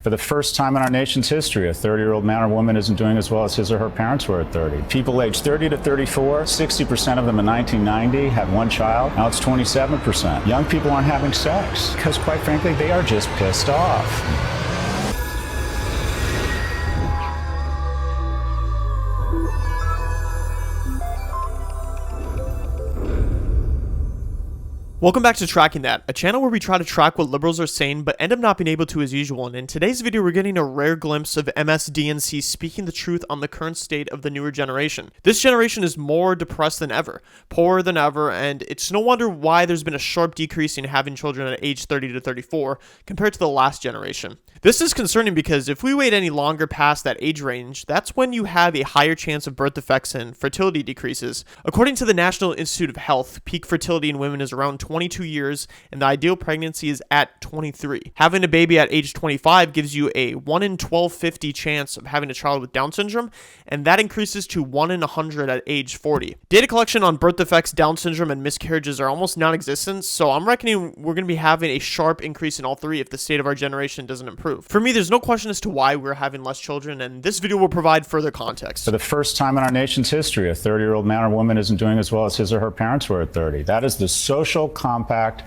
For the first time in our nation's history, a 30-year-old man or woman isn't doing as well as his or her parents were at 30. People aged 30 to 34, 60% of them in 1990 had one child. Now it's 27%. Young people aren't having sex because, quite frankly, they are just pissed off. Welcome back to Tracking That, a channel where we try to track what liberals are saying but end up not being able to as usual. And in today's video, we're getting a rare glimpse of MSNBC speaking the truth on the current state of the newer generation. This generation is more depressed than ever, poorer than ever, and it's no wonder why there's been a sharp decrease in having children at age 30 to 34 compared to the last generation. This is concerning because if we wait any longer past that age range, that's when you have a higher chance of birth defects and fertility decreases. According to the National Institute of Health, peak fertility in women is around 22 years, and the ideal pregnancy is at 23. Having a baby at age 25 gives you a 1 in 1250 chance of having a child with Down syndrome, and that increases to 1 in 100 at age 40. Data collection on birth defects, Down syndrome, and miscarriages are almost non-existent, so I'm reckoning we're going to be having a sharp increase in all three if the state of our generation doesn't improve. For me, there's no question as to why we're having less children, and this video will provide further context. For the first time in our nation's history, a 30-year-old man or woman isn't doing as well as his or her parents were at 30. That is the social compact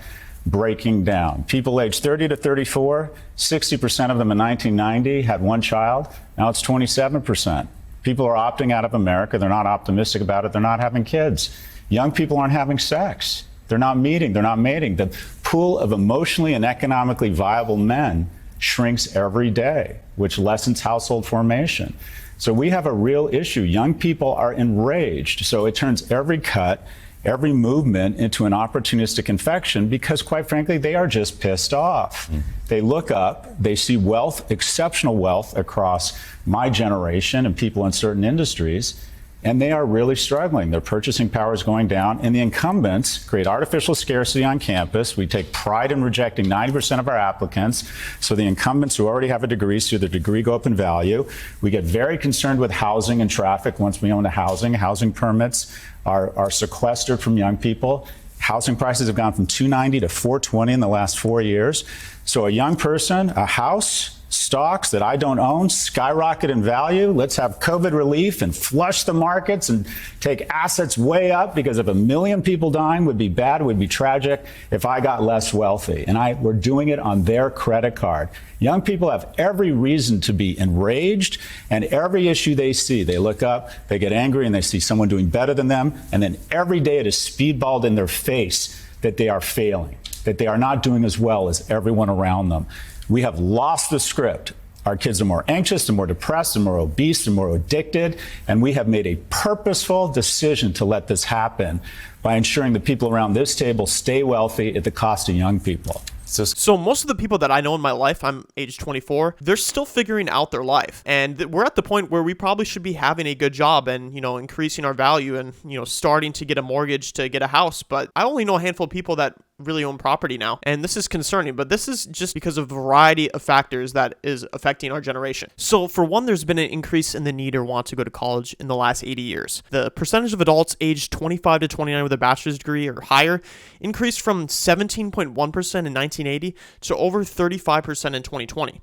breaking down. People aged 30 to 34, 60% of them in 1990 had one child. Now it's 27%. People are opting out of America. They're not optimistic about it. They're not having kids. Young people aren't having sex. They're not meeting. They're not mating. The pool of emotionally and economically viable men shrinks every day, which lessens household formation. So we have a real issue. Young people are enraged. So it turns every cut, every movement into an opportunistic infection because, quite frankly, they are just pissed off. They look up, they see wealth, exceptional wealth across my generation and people in certain industries, and they are really struggling. Their purchasing power is going down, and the incumbents create artificial scarcity on campus. We take pride in rejecting 90% of our applicants, so the incumbents who already have a degree see their degree go up in value. We get very concerned with housing and traffic once we own a housing. Housing permits are sequestered from young people. Housing prices have gone from $290 to $420 in the last 4 years. So a young person, a house, stocks that I don't own skyrocket in value. Let's have COVID relief and flush the markets and take assets way up, because if 1 million people dying would be bad, would be tragic if I got less wealthy. And we're doing it on their credit card. Young people have every reason to be enraged, and every issue they see, they look up, they get angry, and they see someone doing better than them. And then every day it is speedballed in their face that they are failing, that they are not doing as well as everyone around them. We have lost the script. Our kids are more anxious and more depressed and more obese and more addicted. And we have made a purposeful decision to let this happen by ensuring the people around this table stay wealthy at the cost of young people. So most of the people that I know in my life, I'm age 24, they're still figuring out their life. And we're at the point where we probably should be having a good job and, increasing our value and, starting to get a mortgage to get a house. But I only know a handful of people that really own property now. And this is concerning, but this is just because of a variety of factors that is affecting our generation. So for one, there's been an increase in the need or want to go to college in the last 80 years. The percentage of adults aged 25 to 29 with a bachelor's degree or higher increased from 17.1% in 1980 to over 35% in 2020.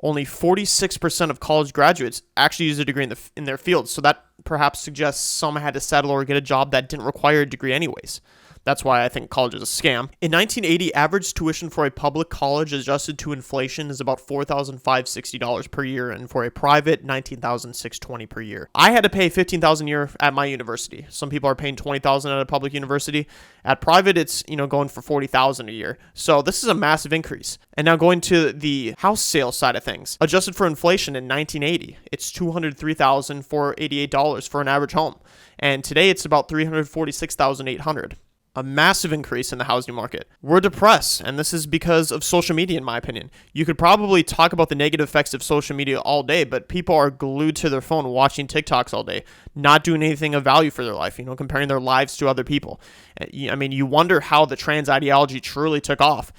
Only 46% of college graduates actually use a degree in their field. So that perhaps suggests some had to settle or get a job that didn't require a degree anyways. That's why I think college is a scam. In 1980, average tuition for a public college adjusted to inflation is about $4,560 per year, and for a private, $19,620 per year. I had to pay $15,000 a year at my university. Some people are paying $20,000 at a public university. At private, it's going for $40,000 a year. So this is a massive increase. And now going to the house sales side of things, adjusted for inflation in 1980, it's $203,488 for an average home, and today it's about $346,800. A massive increase in the housing market. We're depressed, and this is because of social media, in my opinion. You could probably talk about the negative effects of social media all day, but people are glued to their phone watching TikToks all day, not doing anything of value for their life, comparing their lives to other people. I mean, you wonder how the trans ideology truly took off.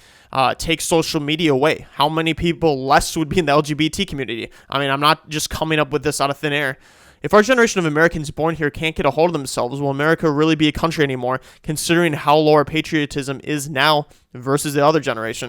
Take social media away. How many people less would be in the LGBT community? I mean, I'm not just coming up with this out of thin air. If our generation of Americans born here can't get a hold of themselves, will America really be a country anymore, considering how low our patriotism is now versus the other generation?